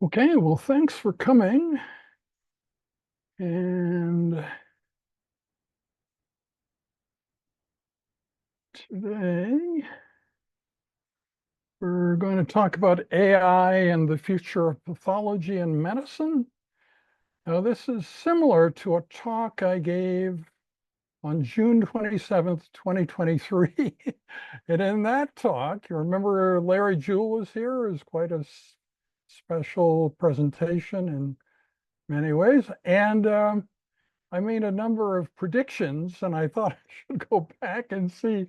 Okay, well, thanks for coming. And today we're going to talk about AI and the future of pathology and medicine. Now, this is similar to a talk I gave on June 27th, 2023. And in that talk, you remember Larry Jewell was here. It was quite a special presentation in many ways. And I made a number of predictions, and I thought I should go back and see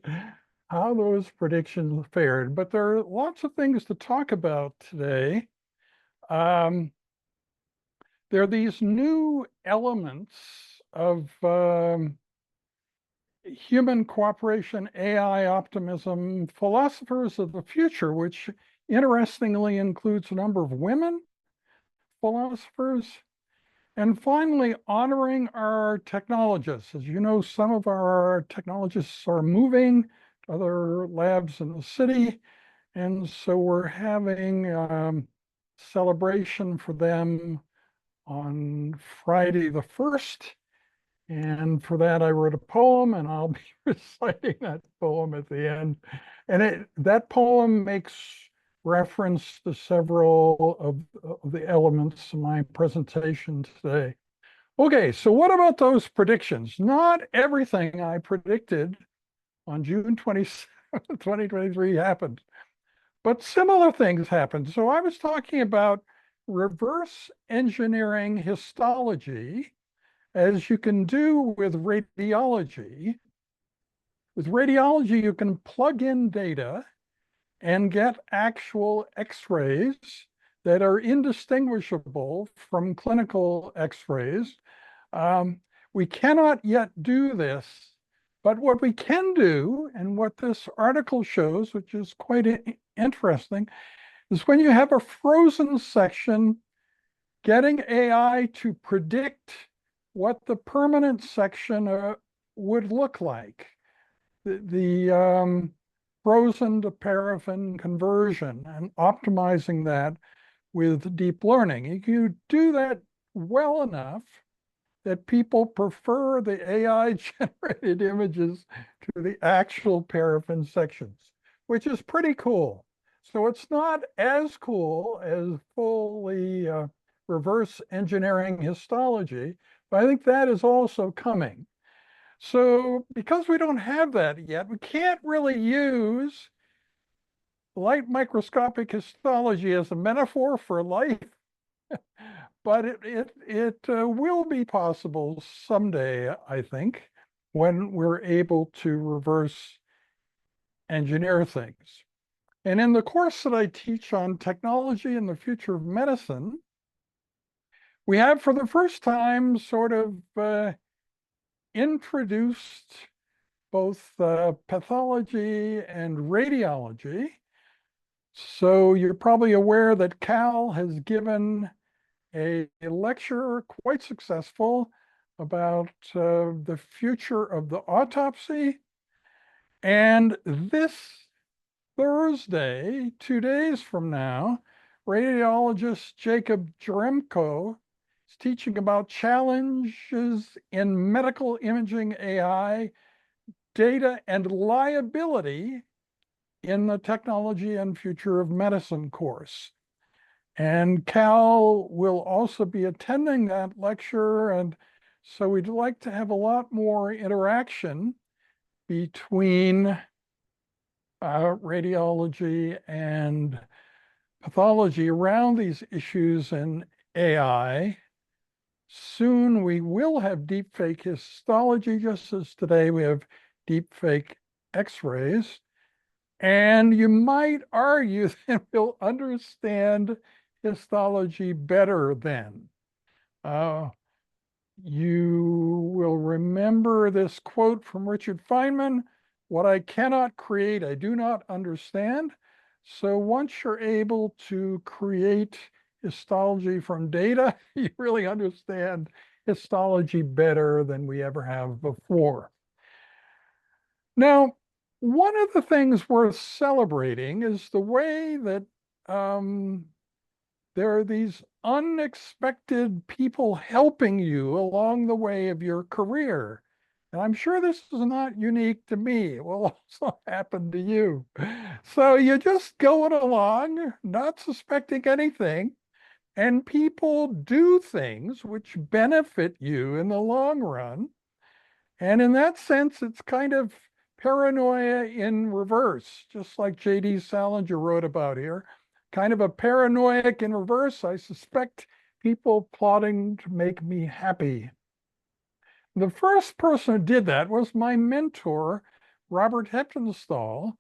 how those predictions fared. But there are lots of things to talk about today. Um, there are these new elements of human cooperation, AI optimism, philosophers of the future, which interestingly includes a number of women philosophers. And finally, honoring our technologists. As you know, some of our technologists are moving to other labs in the city. And so we're having celebration for them on Friday the 1st. And for that, I wrote a poem, and I'll be reciting that poem at the end. And that poem makes reference to several of the elements of my presentation today. Okay, so what about those predictions? Not everything I predicted on June 27th, 2023 happened, but similar things happened. So I was talking about reverse engineering histology, as you can do with radiology. With radiology, you can plug in data and get actual X-rays that are indistinguishable from clinical X-rays. We cannot yet do this, but what we can do, and what this article shows, which is quite interesting, is when you have a frozen section, getting AI to predict what the permanent section would look like. The frozen to paraffin conversion and optimizing that with deep learning. If you do that well enough, that people prefer the AI generated images to the actual paraffin sections, which is pretty cool. So it's not as cool as fully reverse engineering histology, but I think that is also coming. So because we don't have that yet, we can't really use light microscopic histology as a metaphor for life, but it will be possible someday, I think, when we're able to reverse engineer things. And in the course that I teach on technology and the future of medicine, we have for the first time sort of introduced both pathology and radiology. So you're probably aware that Cal has given a lecture, quite successful, about the future of the autopsy. And this Thursday, 2 days from now, radiologist Jacob Jeremko is teaching about challenges in medical imaging AI, data, and liability in the technology and future of medicine course. And Cal will also be attending that lecture. And so we'd like to have a lot more interaction between radiology and pathology around these issues in AI. Soon we will have deepfake histology, just as today we have deepfake X-rays. And you might argue that we'll understand histology better then. You will remember this quote from Richard Feynman: "What I cannot create, I do not understand." So once you're able to create histology from data, you really understand histology better than we ever have before. Now, one of the things worth celebrating is the way that there are these unexpected people helping you along the way of your career. And I'm sure this is not unique to me. It will also happen to you. So you're just going along, not suspecting anything, and people do things which benefit you in the long run. And in that sense, it's kind of paranoia in reverse, just like J.D. Salinger wrote about here. Kind of a paranoiac in reverse. I suspect people plotting to make me happy. The first person who did that was my mentor, Robert Heptonstall,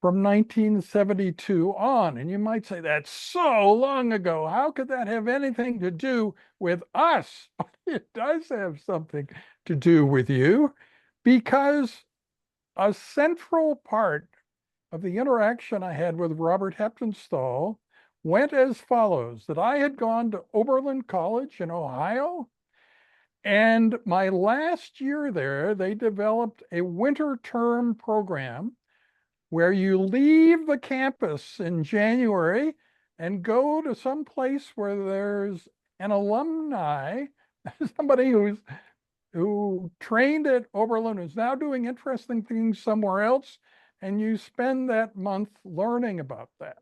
from 1972 on. And you might say, that's so long ago. How could that have anything to do with us? It does have something to do with you, because a central part of the interaction I had with Robert Heptonstall went as follows: that I had gone to Oberlin College in Ohio, and my last year there, they developed a winter term program where you leave the campus in January and go to some place where there's an alumni, somebody who trained at Oberlin, who's now doing interesting things somewhere else, and you spend that month learning about that.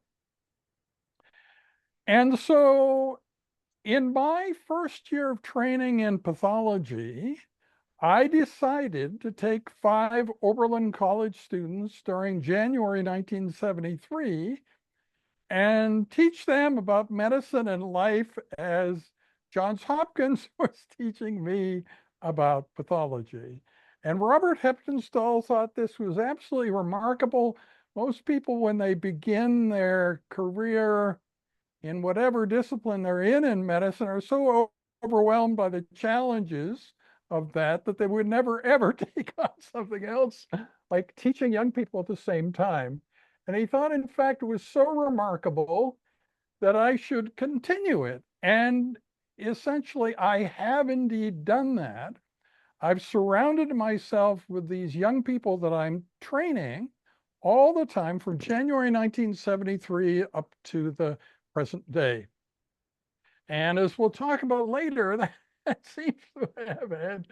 And so in my first year of training in pathology, I decided to take 5 Oberlin College students during January 1973 and teach them about medicine and life as Johns Hopkins was teaching me about pathology. And Robert Heptonstall thought this was absolutely remarkable. Most people, when they begin their career in whatever discipline they're in medicine, are so overwhelmed by the challenges of that they would never ever take on something else like teaching young people at the same time. And he thought, in fact, it was so remarkable that I should continue it. And essentially, I have indeed done that. I've surrounded myself with these young people that I'm training all the time from January 1973 up to the present day. And as we'll talk about later, that seems to have had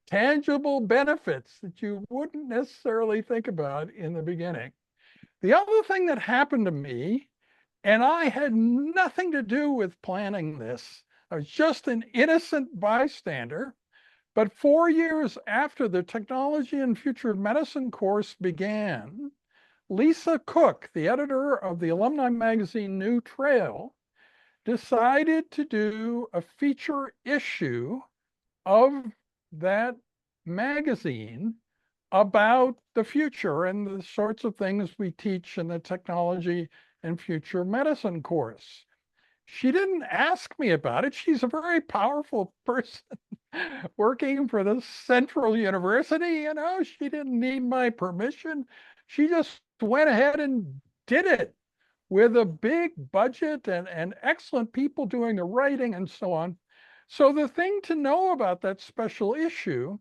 tangible benefits that you wouldn't necessarily think about in the beginning. The other thing that happened to me, and I had nothing to do with planning this, I was just an innocent bystander, but 4 years after the Technology and Future of Medicine course began, Lisa Cook, the editor of the alumni magazine New Trail, decided to do a feature issue of that magazine about the future and the sorts of things we teach in the Technology and Future Medicine course. She didn't ask me about it. She's a very powerful person working for the Central University. She didn't need my permission. She just went ahead and did it with a big budget and excellent people doing the writing and so on. So the thing to know about that special issue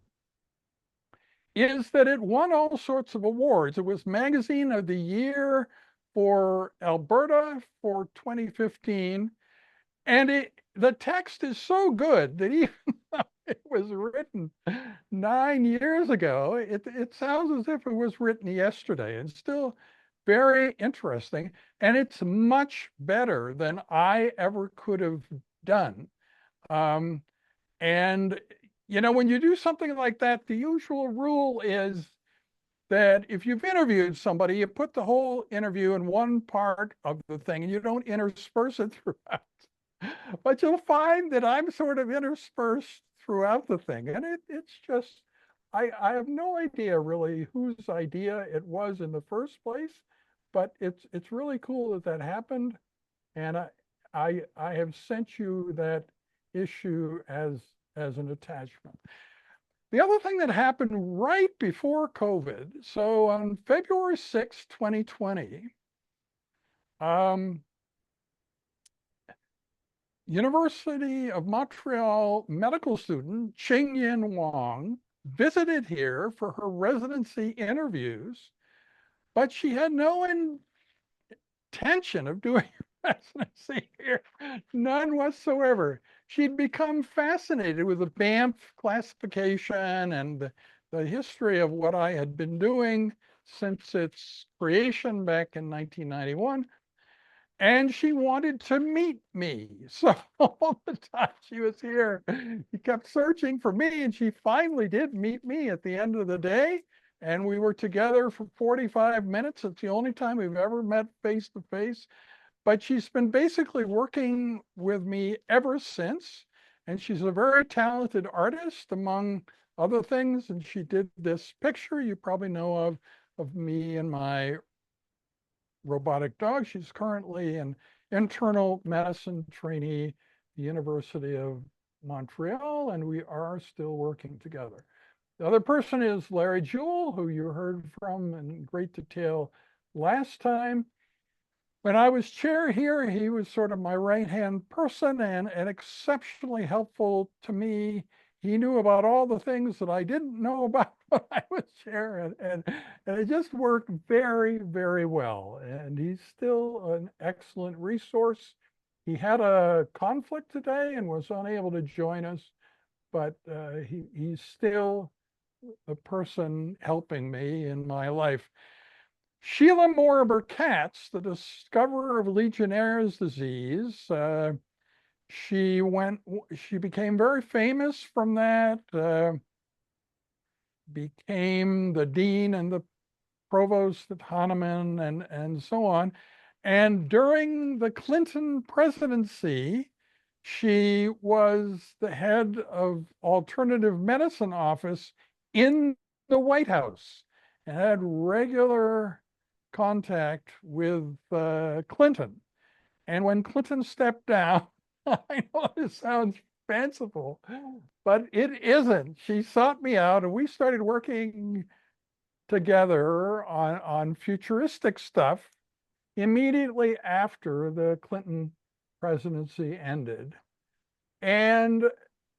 is that it won all sorts of awards. It was Magazine of the Year for Alberta for 2015. And the text is so good that even though it was written 9 years ago, it sounds as if it was written yesterday. It's still very interesting. And it's much better than I ever could have done. Um, and, when you do something like that, the usual rule is that if you've interviewed somebody, you put the whole interview in one part of the thing and you don't intersperse it throughout. But you'll find that I'm sort of interspersed throughout the thing. And it's just, I have no idea really whose idea it was in the first place, but it's really cool that that happened. And I have sent you that issue as an attachment. The other thing that happened right before COVID, so on February 6, 2020, University of Montreal medical student Ching-Yin Wang visited here for her residency interviews, but she had no intention of doing presidency here. None whatsoever. She'd become fascinated with the Banff classification and the history of what I had been doing since its creation back in 1991. And she wanted to meet me. So all the time she was here, she kept searching for me, and she finally did meet me at the end of the day. And we were together for 45 minutes. It's the only time we've ever met face to face. But she's been basically working with me ever since. And she's a very talented artist, among other things. And she did this picture you probably know of me and my robotic dog. She's currently an internal medicine trainee at the University of Montreal, and we are still working together. The other person is Larry Jewell, who you heard from in great detail last time. When I was chair here, he was sort of my right-hand person and exceptionally helpful to me. He knew about all the things that I didn't know about when I was chair, and it just worked very, very well. And he's still an excellent resource. He had a conflict today and was unable to join us, but he's still a person helping me in my life. Sheila Morber-Katz, the discoverer of Legionnaire's disease, she became very famous from that, became the dean and the provost at Hahnemann and so on. And during the Clinton presidency, she was the head of alternative medicine office in the White House and had regular contact with Clinton. And when Clinton stepped down, I know this sounds fanciful, but it isn't. She sought me out and we started working together on futuristic stuff immediately after the Clinton presidency ended. And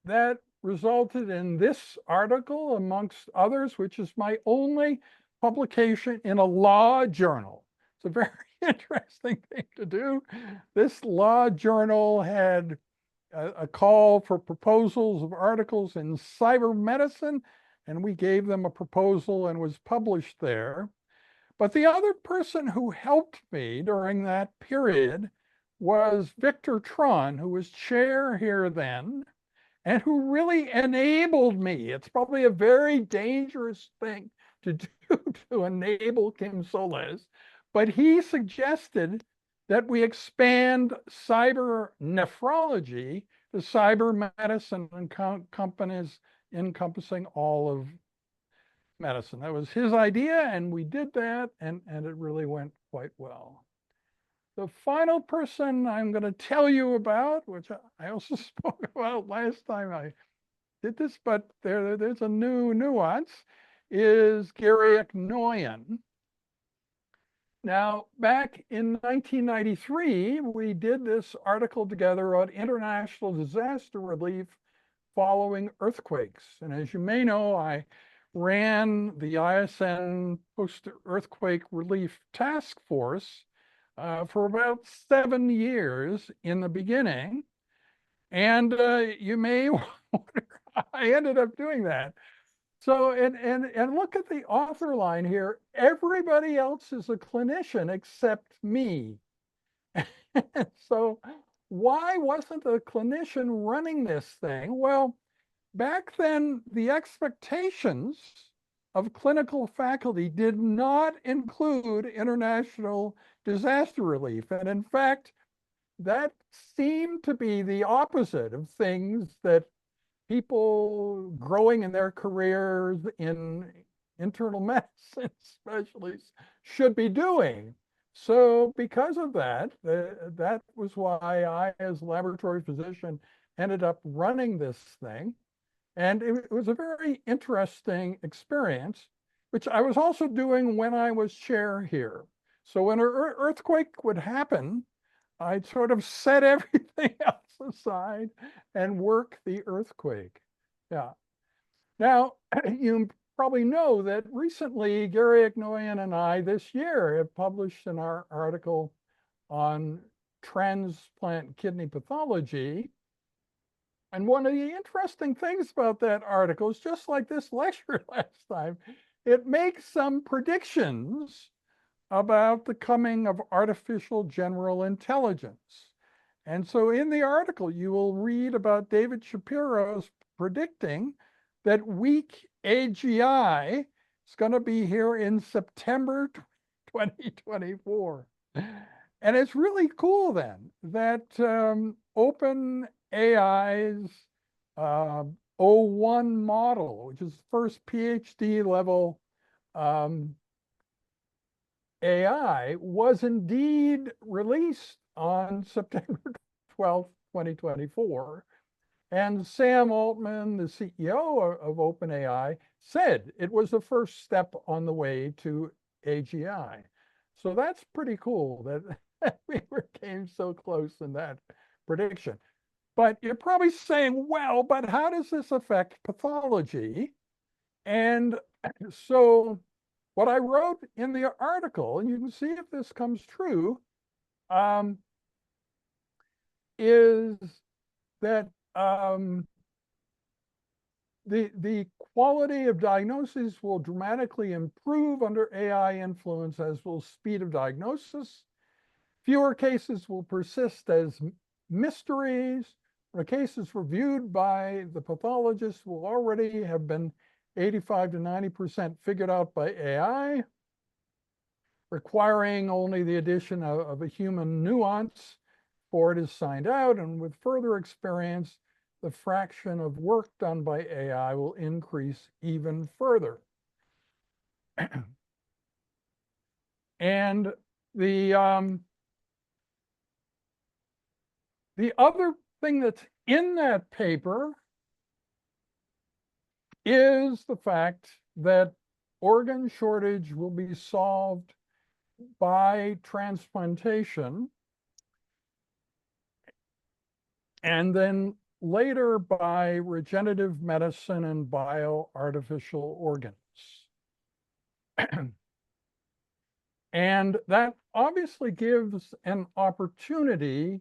that resulted in this article, amongst others, which is my only publication in a law journal. It's a very interesting thing to do. This law journal had a call for proposals of articles in cyber medicine, and we gave them a proposal and was published there. But the other person who helped me during that period was Victor Tron, who was chair here then, and who really enabled me. It's probably a very dangerous thing to do to enable Kim Solez, but he suggested that we expand cyber nephrology to cyber medicine and companies encompassing all of medicine. That was his idea, and we did that, and it really went quite well. The final person I'm going to tell you about, which I also spoke about last time I did this, but there's a new nuance, is Gary Noyan. Now, back in 1993, we did this article together on international disaster relief following earthquakes. And as you may know, I ran the ISN Post-Earthquake Relief Task Force for about 7 years in the beginning. And you may wonder how I ended up doing that. So, and look at the author line here. Everybody else is a clinician except me. So why wasn't a clinician running this thing? Well, back then, the expectations of clinical faculty did not include international disaster relief. And in fact, that seemed to be the opposite of things that people growing in their careers in internal medicine specialists should be doing. So because of that, that was why I, as a laboratory physician, ended up running this thing. And it was a very interesting experience, which I was also doing when I was chair here. So when an earthquake would happen, I'd sort of set everything else aside and work the earthquake. Yeah. Now, you probably know that recently Gary Noyan and I this year have published an article on transplant kidney pathology. And one of the interesting things about that article is, just like this lecture last time, it makes some predictions about the coming of artificial general intelligence. And so in the article, you will read about David Shapiro's predicting that weak AGI is going to be here in September 2024. And it's really cool then that OpenAI's O1 model, which is the first PhD level AI, was indeed released on September 12th, 2024. And Sam Altman, the CEO of OpenAI, said it was the first step on the way to AGI. So that's pretty cool that we came so close in that prediction. But you're probably saying, well, but how does this affect pathology? And so what I wrote in the article, and you can see if this comes true, is that the quality of diagnosis will dramatically improve under AI influence, as will speed of diagnosis. Fewer cases will persist as mysteries. The cases reviewed by the pathologists will already have been 85 to 90% figured out by AI, requiring only the addition of a human nuance before it is signed out. And with further experience, the fraction of work done by AI will increase even further. And the other thing that's in that paper is the fact that organ shortage will be solved by transplantation, and then later by regenerative medicine and bioartificial organs. And that obviously gives an opportunity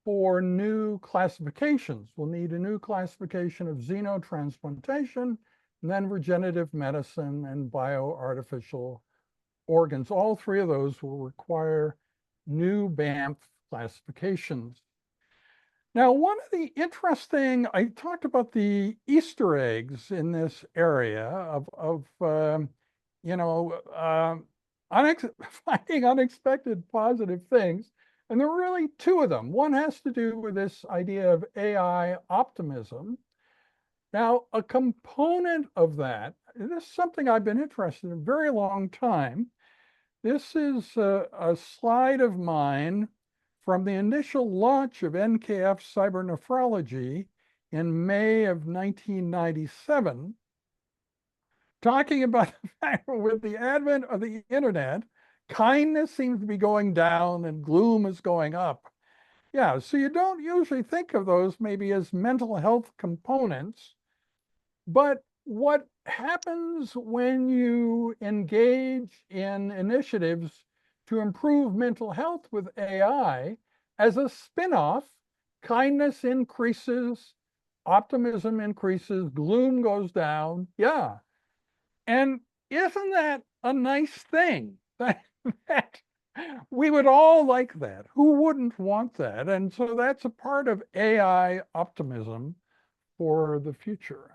for new classifications. We'll need a new classification of xenotransplantation, and then regenerative medicine and bioartificial organs. All three of those will require new BAMF classifications. Now, one of the interesting, I talked about the Easter eggs in this area of finding unexpected positive things. And there are really two of them. One has to do with this idea of AI optimism. Now, a component of that, and this is something I've been interested in a very long time. This is a slide of mine from the initial launch of NKF cybernephrology in May of 1997, talking about the fact that with the advent of the internet, kindness seems to be going down and gloom is going up. Yeah, so you don't usually think of those maybe as mental health components, but what happens when you engage in initiatives to improve mental health with AI, as a spin-off, kindness increases, optimism increases, gloom goes down. Yeah. And isn't that a nice thing? That we would all like that. Who wouldn't want that? And so that's a part of AI optimism for the future.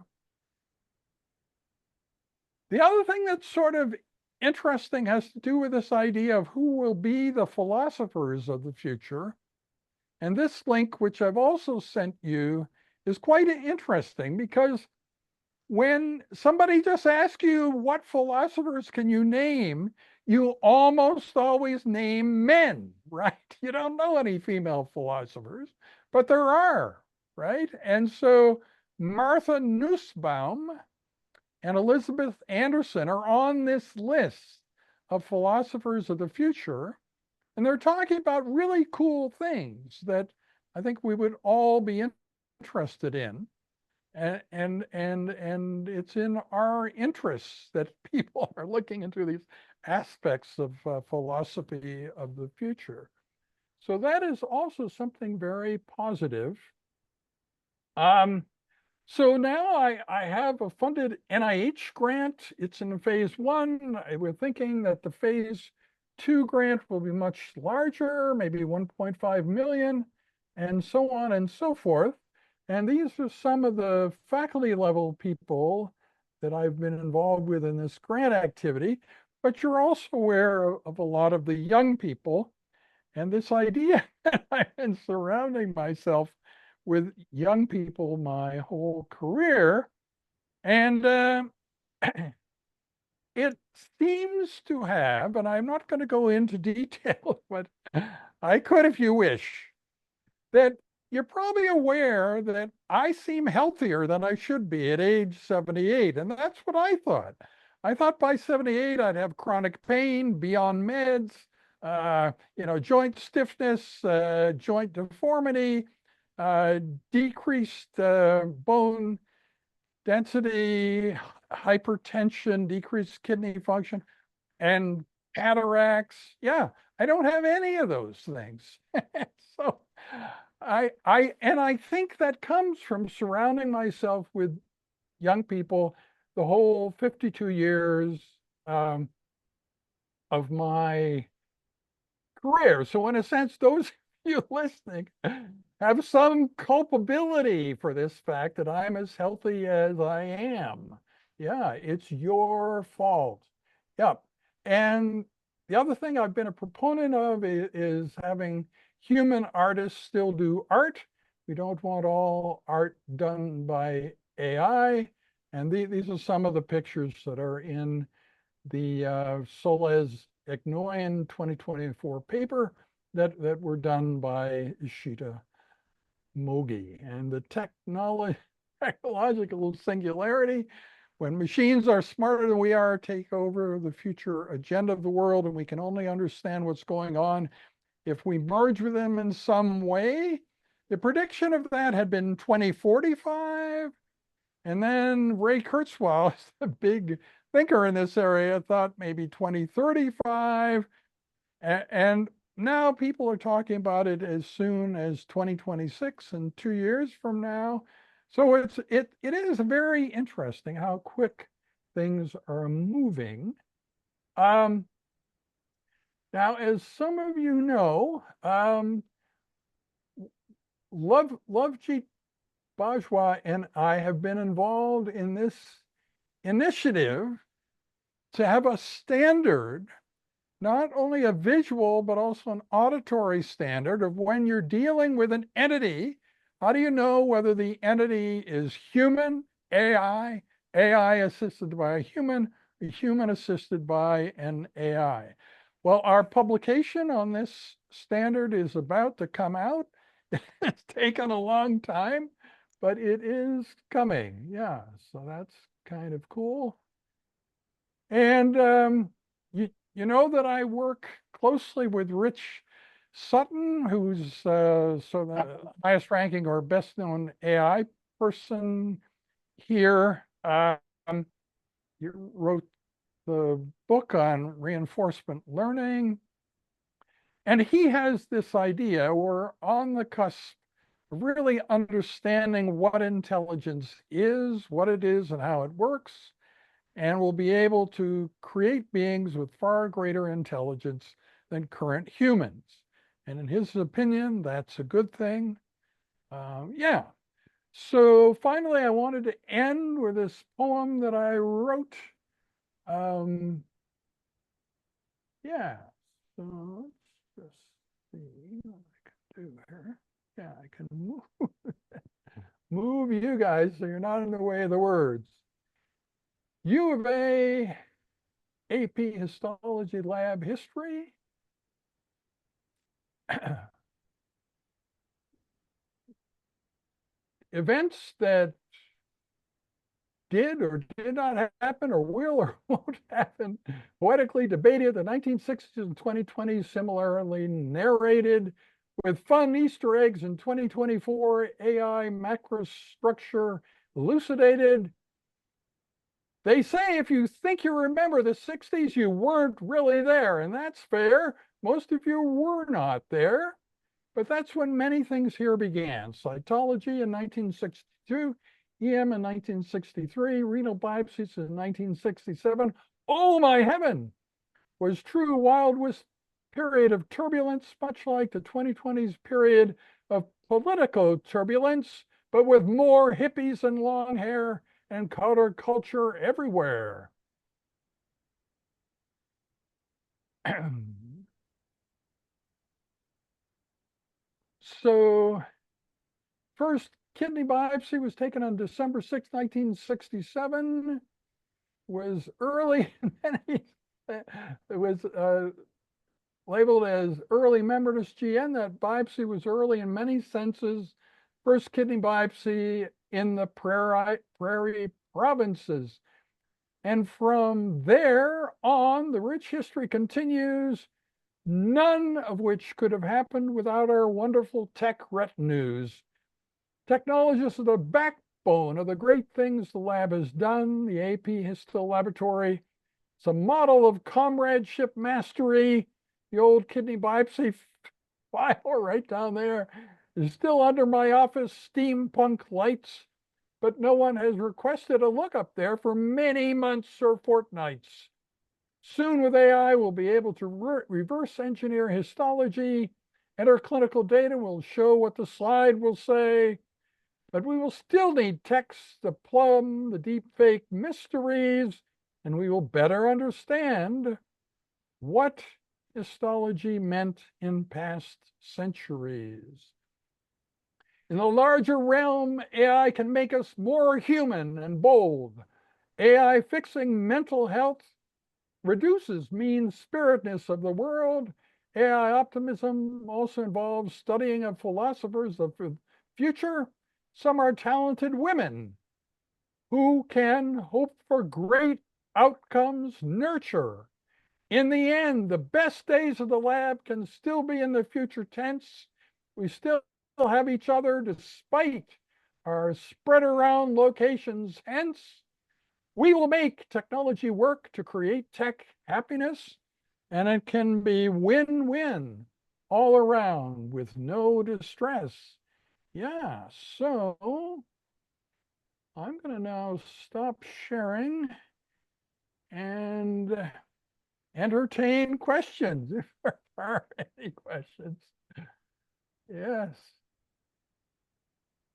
The other thing that's sort of interesting has to do with this idea of who will be the philosophers of the future. And this link, which I've also sent you, is quite interesting, because when somebody just asks you what philosophers can you name, you almost always name men, right? You don't know any female philosophers, but there are, right? And so Martha Nussbaum and Elizabeth Anderson are on this list of philosophers of the future, and they're talking about really cool things that I think we would all be interested in. And it's in our interests that people are looking into these aspects of philosophy of the future. So that is also something very positive. Um, so now I have a funded NIH grant. It's in phase one. We're thinking that the phase two grant will be much larger, maybe 1.5 million, and so on and so forth. And these are some of the faculty level people that I've been involved with in this grant activity. But you're also aware of a lot of the young people and this idea that I've been surrounding myself with young people my whole career. And it seems to have, and I'm not going to go into detail, but I could if you wish, that you're probably aware that I seem healthier than I should be at age 78. And that's what I thought. I thought by 78, I'd have chronic pain, be on meds, joint stiffness, joint deformity, uh, decreased bone density, hypertension, decreased kidney function, and cataracts. Yeah, I don't have any of those things. So I think that comes from surrounding myself with young people the whole 52 years um, of my career. So in a sense, those of you listening have some culpability for this fact that I'm as healthy as I am. Yeah, it's your fault. Yep. And the other thing I've been a proponent of is having human artists still do art. We don't want all art done by AI. And these are some of the pictures that are in the Solez 2024 paper that were done by Ishita Mogi. And the technological singularity, when machines are smarter than we are, take over the future agenda of the world, and we can only understand what's going on if we merge with them in some way. The prediction of that had been 2045. And then Ray Kurzweil, the big thinker in this area, thought maybe 2035. And now people are talking about it as soon as 2026 and 2 years from now. So it is very interesting how quick things are moving. Um, Now, as some of you know, Lovejeet Bajwa and I have been involved in this initiative to have a standard, not only a visual, but also an auditory standard of when you're dealing with an entity, how do you know whether the entity is human, AI assisted by a human assisted by an AI? Well, our publication on this standard is about to come out. It's taken a long time, but it is coming. Yeah, so that's kind of cool. And you know that I work closely with Rich Sutton, who's so the highest ranking or best known AI person here. You wrote the book on reinforcement learning. And he has this idea, we're on the cusp of really understanding what intelligence is, what it is, and how it works, and we'll be able to create beings with far greater intelligence than current humans. And in his opinion, that's a good thing. Yeah. So finally, I wanted to end with this poem that I wrote. Um, yeah. So let's just see what I can do here. Yeah, I can move you guys so you're not in the way of the words. U of A, AP Histology Lab History. Events that did or did not happen or will or won't happen, poetically debated the 1960s and 2020s, similarly narrated with fun Easter eggs in 2024, AI macrostructure elucidated. They say if you think you remember the 60s, you weren't really there, and that's fair. Most of you were not there. But that's when many things here began. Cytology in 1962, EM in 1963, renal biopsies in 1967. Oh my heaven, was true Wild West period of turbulence, much like the 2020s period of political turbulence, but with more hippies and long hair and counterculture everywhere. So, first kidney biopsy was taken on December 6, 1967. Was early, it was labeled as early membranous GN. That biopsy was early in many senses. First kidney biopsy in the prairie provinces. And from there on, the rich history continues, none of which could have happened without our wonderful tech retinues. Technologists are the backbone of the great things the lab has done. The AP Histo Laboratory, it's a model of comradeship mastery. The old kidney biopsy file right down there is still under my office steampunk lights, but no one has requested a look up there for many months or fortnights. Soon with AI, we'll be able to reverse engineer histology, and our clinical data will show what the slide will say, but we will still need text to plumb the deepfake mysteries, and we will better understand what histology meant in past centuries. In the larger realm, AI can make us more human and bold. AI fixing mental health reduces mean-spiritedness of the world. AI optimism also involves studying of philosophers of the future. Some are talented women who can hope for great outcomes, nurture. In the end, the best days of the lab can still be in the future tense. We still have each other despite our spread around locations. Hence, we will make technology work to create tech happiness, and it can be win-win all around with no distress. Yeah, so I'm going to now stop sharing and entertain questions if there are any questions. Yes.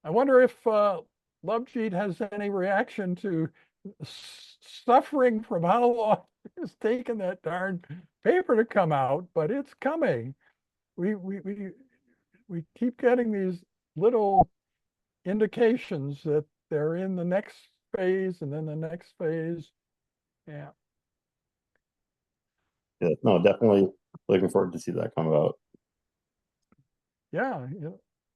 I wonder if Lovejeet has any reaction to suffering from how long it's taken that darn paper to come out, but it's coming. We keep getting these little indications that they're in the next phase and then the next phase. Yeah. Yeah, no, definitely looking forward to see that come out. Yeah,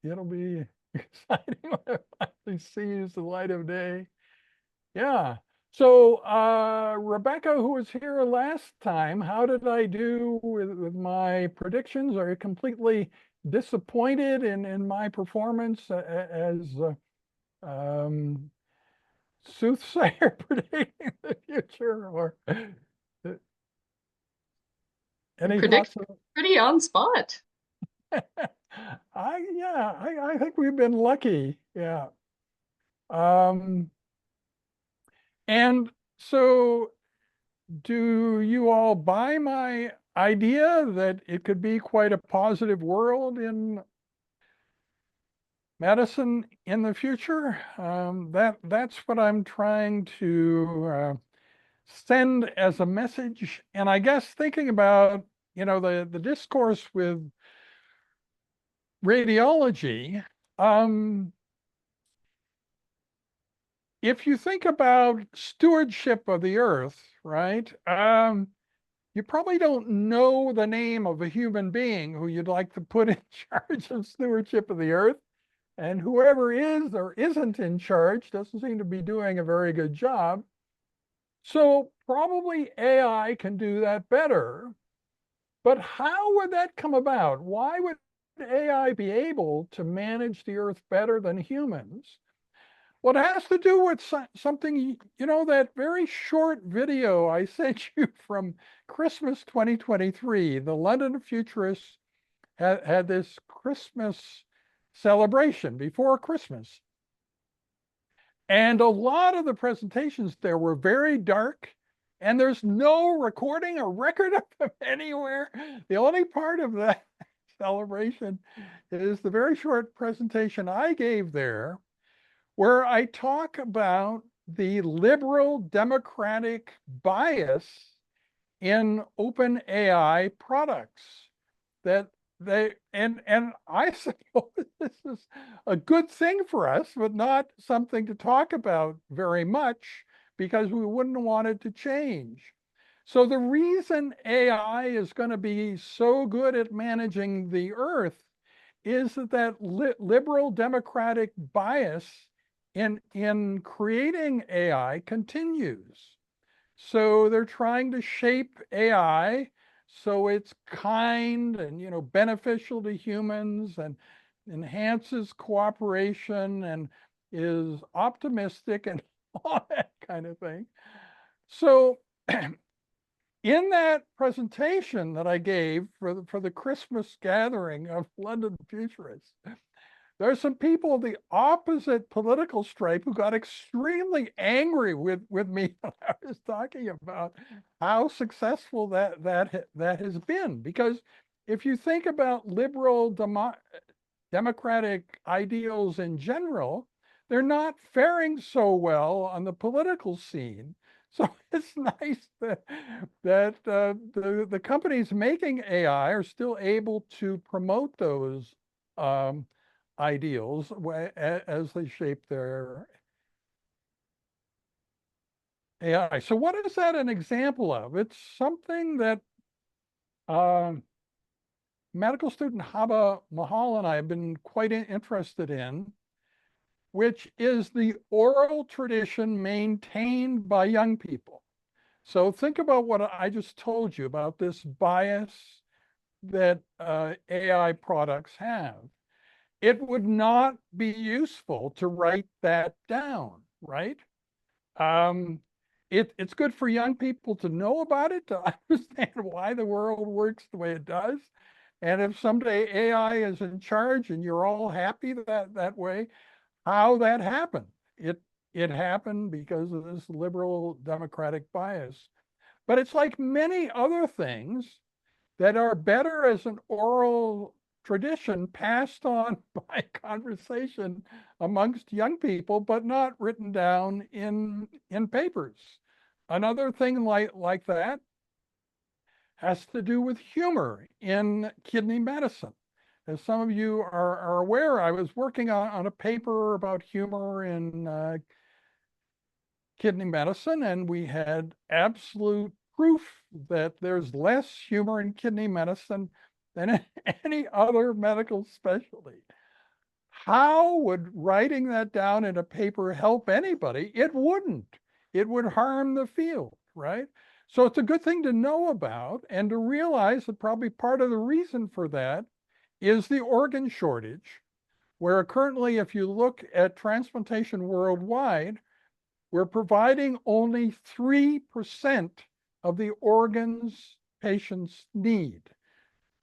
it'll be exciting when it finally sees the light of day. Yeah. So Rebecca, who was here last time, how did I do with my predictions? Are you completely disappointed in my performance as soothsayer predicting the future, or any thoughts? Pretty on spot. I think we've been lucky. Yeah. And so do you all buy my idea that it could be quite a positive world in medicine in the future? That's what I'm trying to send as a message. And I guess thinking about, the discourse with radiology, if you think about stewardship of the earth, right? You probably don't know the name of a human being who you'd like to put in charge of stewardship of the earth. And whoever is or isn't in charge doesn't seem to be doing a very good job. So probably AI can do that better. But how would that come about? Why would AI be able to manage the earth better than humans? Well, it has to do with something, that very short video I sent you from Christmas 2023. The London Futurists had this Christmas celebration before Christmas. And a lot of the presentations there were very dark, and there's no recording or record of them anywhere. The only part of that celebration is the very short presentation I gave there, where I talk about the liberal democratic bias in open AI products that and I suppose this is a good thing for us, but not something to talk about very much because we wouldn't want it to change. So the reason AI is going to be so good at managing the earth is that liberal democratic bias in creating AI continues. So they're trying to shape AI so it's kind and beneficial to humans and enhances cooperation and is optimistic and all that kind of thing. So in that presentation that I gave for the Christmas gathering of London Futurists, there's some people of the opposite political stripe who got extremely angry with me when I was talking about how successful that has been. Because if you think about liberal democratic ideals in general, they're not faring so well on the political scene. So it's nice that the companies making AI are still able to promote those ideals as they shape their AI. So what is that an example of? It's something that medical student Haba Mahal and I have been quite interested in, which is the oral tradition maintained by young people. So think about what I just told you about this bias that AI products have. It would not be useful to write that down, right? Um, it's good for young people to know about it, to understand why the world works the way it does. And if someday AI is in charge and you're all happy that way, how that happened. It happened because of this liberal democratic bias. But it's like many other things that are better as an oral tradition passed on by conversation amongst young people, but not written down in papers. Another thing like that has to do with humor in kidney medicine. As some of you are aware, I was working on a paper about humor in kidney medicine, and we had absolute proof that there's less humor in kidney medicine than any other medical specialty. How would writing that down in a paper help anybody? It wouldn't. It would harm the field, right? So it's a good thing to know about and to realize that probably part of the reason for that is the organ shortage, where currently, if you look at transplantation worldwide, we're providing only 3% of the organs patients need.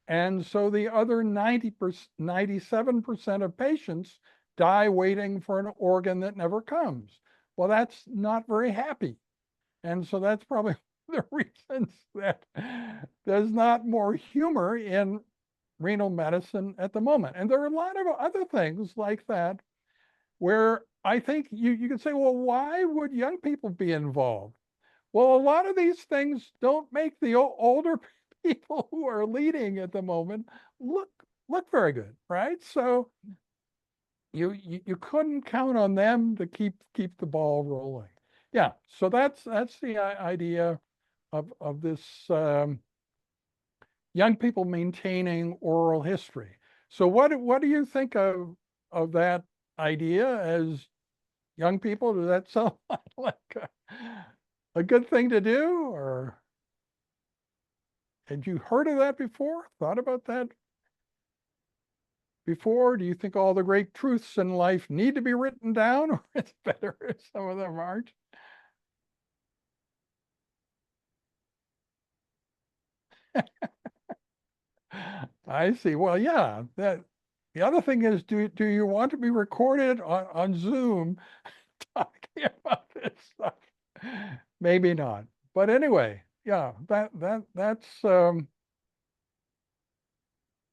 And so the other 97% of patients die waiting for an organ that never comes. Well, that's not very happy. And so that's probably the reasons that there's not more humor in renal medicine at the moment. And there are a lot of other things like that where I think you could say, well, why would young people be involved? Well, a lot of these things don't make the older people who are leading at the moment look very good, right? So you couldn't count on them to keep the ball rolling. Yeah, so that's the idea of this young people maintaining oral history. So what do you think of that idea as young people? Does that sound like a good thing to do, or had you heard of that before? Thought about that before? Do you think all the great truths in life need to be written down, or it's better if some of them aren't? I see. Well, yeah, the other thing is, do you want to be recorded on Zoom talking about this stuff? Maybe not. But anyway, yeah, that's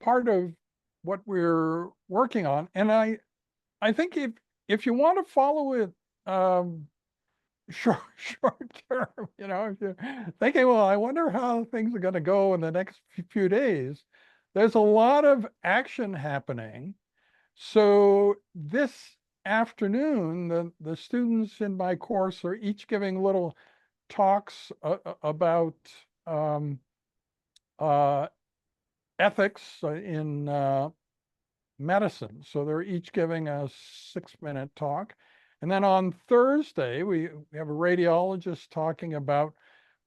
part of what we're working on. And I think if you want to follow it short term, if you're thinking, well, I wonder how things are going to go in the next few days, there's a lot of action happening. So this afternoon, the students in my course are each giving little talks about uh, ethics in medicine. So they're each giving a 6-minute talk. And then on Thursday, we have a radiologist talking about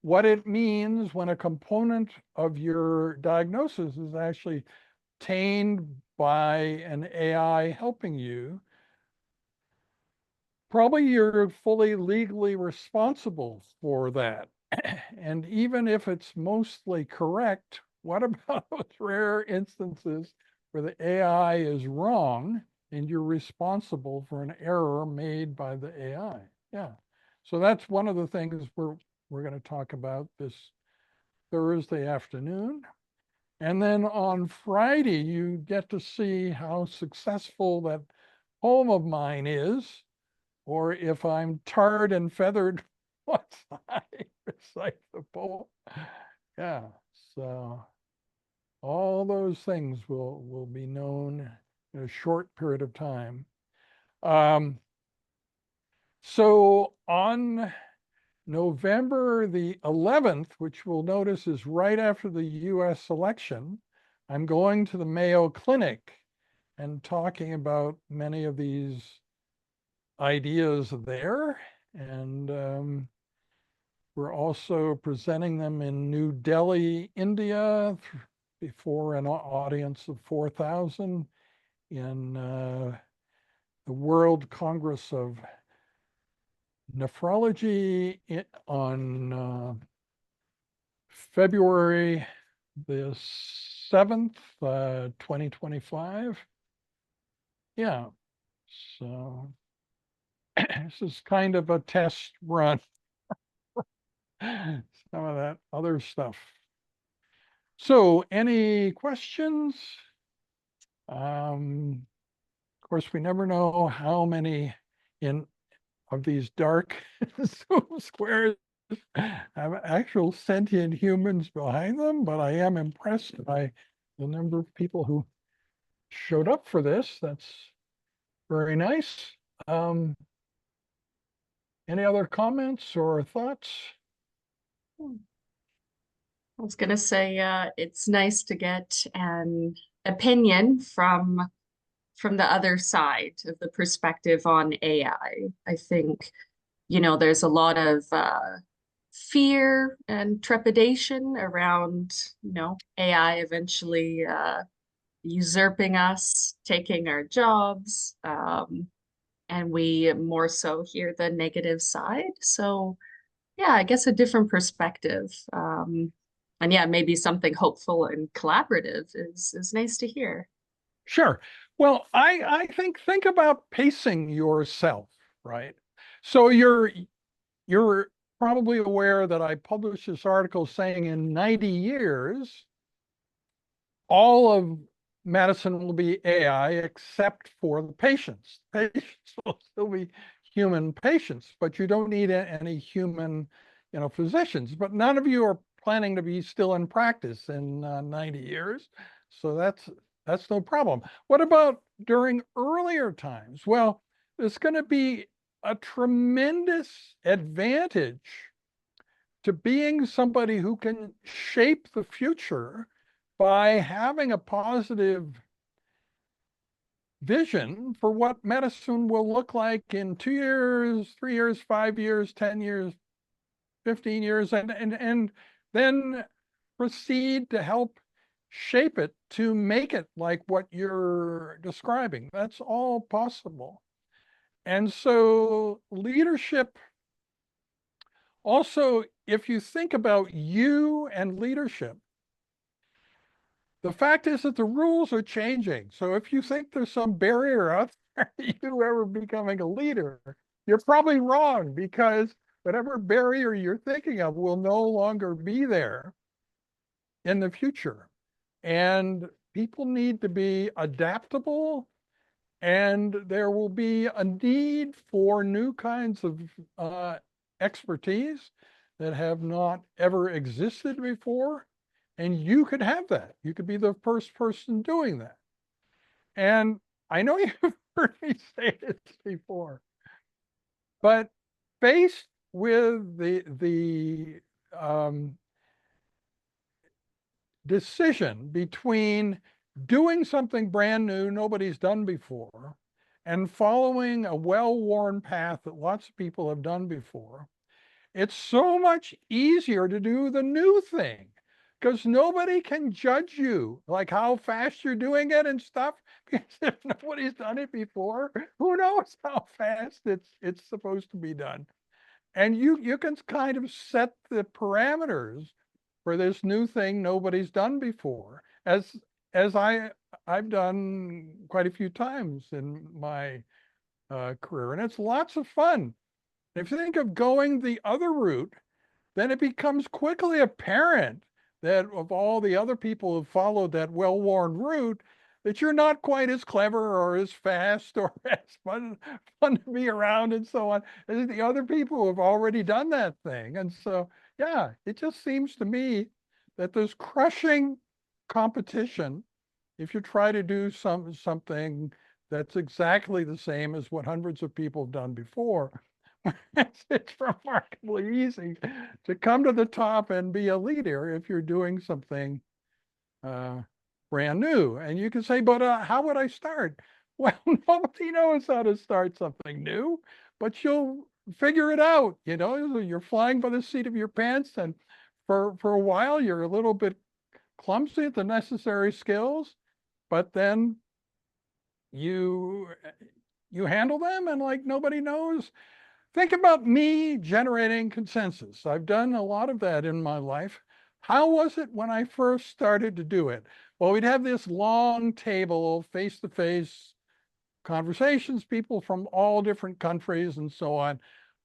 what it means when a component of your diagnosis is actually obtained by an AI helping you. Probably you're fully legally responsible for that. And even if it's mostly correct, what about those rare instances where the AI is wrong and you're responsible for an error made by the AI? Yeah. So that's one of the things we're going to talk about this Thursday afternoon. And then on Friday, you get to see how successful that poem of mine is, or if I'm tarred and feathered once I recite the poem. Yeah, so all those things will be known in a short period of time. So on November the 11th, which we'll notice is right after the US election, I'm going to the Mayo Clinic and talking about many of these ideas there. And we're also presenting them in New Delhi, India, before an audience of 4,000 in the World Congress of Nephrology on February the 7th, 2025. Yeah, so this is kind of a test run. Some of that other stuff. So any questions? Of course, we never know how many of these dark Zoom squares have actual sentient humans behind them, but I am impressed by the number of people who showed up for this. That's very nice. Any other comments or thoughts? I was gonna say, it's nice to get an opinion from the other side of the perspective on AI. I think, there's a lot of fear and trepidation around, AI eventually usurping us, taking our jobs, and we more so hear the negative side. So yeah, I guess a different perspective. And yeah, maybe something hopeful and collaborative is nice to hear. Sure. Well, I think about pacing yourself, right? So you're probably aware that I published this article saying in 90 years, all of medicine will be AI except for the patients. Patients will still be human patients, but you don't need any human, physicians. But none of you are planning to be still in practice in 90 years. So that's no problem. What about during earlier times? Well, there's going to be a tremendous advantage to being somebody who can shape the future by having a positive vision for what medicine will look like in 2 years, 3 years, 5 years, 10 years, 15 years, and then proceed to help shape it to make it like what you're describing. That's all possible. And so leadership also, if you think about you and leadership, the fact is that the rules are changing. So if you think there's some barrier out there to you ever becoming a leader, you're probably wrong, because whatever barrier you're thinking of will no longer be there in the future. And people need to be adaptable, and there will be a need for new kinds of expertise that have not ever existed before. And you could have that. You could be the first person doing that. And I know you've heard me say this before, but faced with the decision between doing something brand new nobody's done before and following a well-worn path that lots of people have done before, it's so much easier to do the new thing, because nobody can judge you, like how fast you're doing it and stuff, because if nobody's done it before, who knows how fast it's supposed to be done. And you can kind of set the parameters for this new thing nobody's done before, as I've done quite a few times in my career, and it's lots of fun. If you think of going the other route, then it becomes quickly apparent that of all the other people who followed that well-worn route, that you're not quite as clever or as fast or as fun to be around and so on as the other people who have already done that thing. And so, yeah, it just seems to me that there's crushing competition if you try to do something that's exactly the same as what hundreds of people have done before. It's remarkably easy to come to the top and be a leader if you're doing something brand new. And you can say, but how would I start? Well, nobody knows how to start something new, but you'll figure it out. You know, you're flying by the seat of your pants, and for a while you're a little bit clumsy at the necessary skills, but then you handle them, and like nobody knows. Think about me generating consensus. I've done a lot of that in my life. How was it when I first started to do it? Well, we'd have this long table, face-to-face conversations, people from all different countries and so on.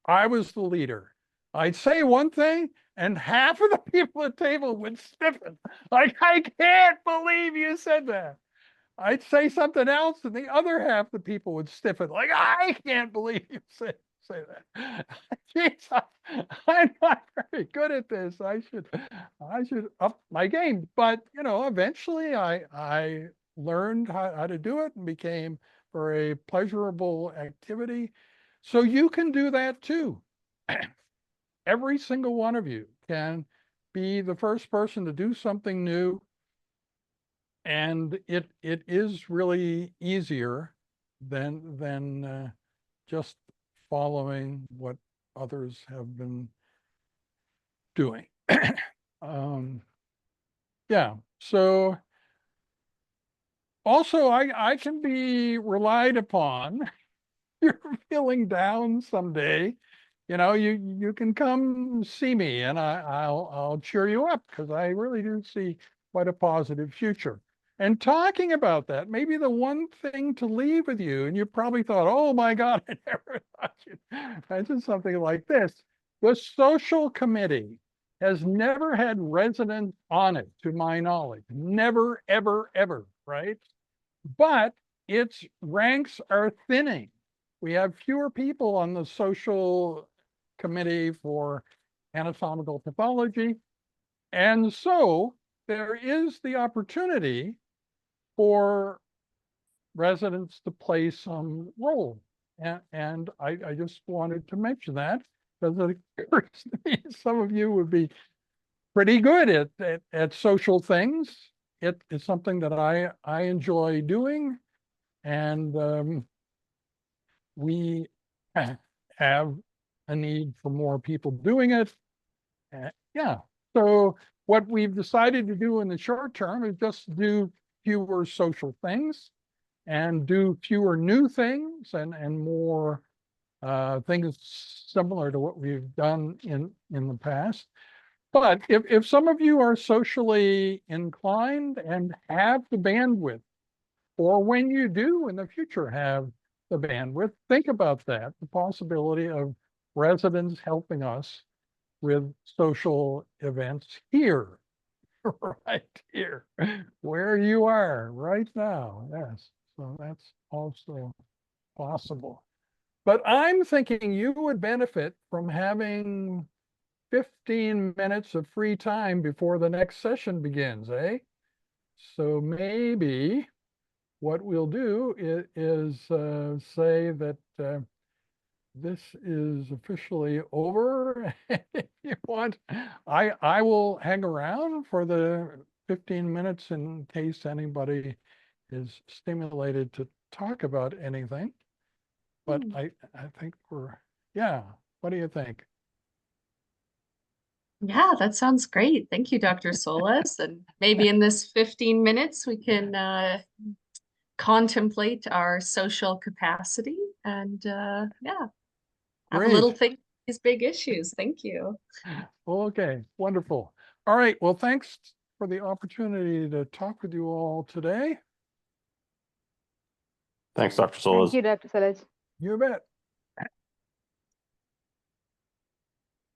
I was the leader. I'd say one thing, and half of the people at the table would stiffen. Like, I can't believe you said that. I'd say something else, and the other half of the people would stiffen. Like, I can't believe you say that. Jeez, I'm not very good at this. I should up my game. But you know, eventually I learned how to do it and became very pleasurable activity. So you can do that too. Every single one of you can be the first person to do something new, and it is really easier than just following what others have been doing. Yeah. So also I can be relied upon. You're feeling down someday, you know, you can come see me, and I'll cheer you up, because I really do see quite a positive future. And talking about that, maybe the one thing to leave with you, and you probably thought, oh my God, I never thought you'd mention something like this. The social committee has never had residents on it, to my knowledge. Never, ever, ever, right? But its ranks are thinning. We have fewer people on the social committee for anatomical pathology. And so there is the opportunity for residents to play some role. And I just wanted to mention that, because it occurs to me some of you would be pretty good at social things. It's something that I enjoy doing, and we have a need for more people doing it. Yeah. So what we've decided to do in the short term is just do fewer social things and do fewer new things, and more things similar to what we've done in the past. But if some of you are socially inclined and have the bandwidth, or when you do in the future have the bandwidth, think about that, the possibility of residents helping us with social events here, right here, where you are right now. Yes, so that's also possible. But I'm thinking you would benefit from having 15 minutes of free time before the next session begins, eh? So maybe what we'll do is say that this is officially over. If you want, I will hang around for the 15 minutes in case anybody is stimulated to talk about anything. But I think yeah, what do you think? Yeah, that sounds great. Thank you, Dr. Solez. And maybe in this 15 minutes, we can contemplate our social capacity and yeah, have a little Great. think of these big issues. Thank you. Okay, wonderful. All right, well, thanks for the opportunity to talk with you all today. Thanks, Dr. Thank Solez. you, Dr. Solez. You bet.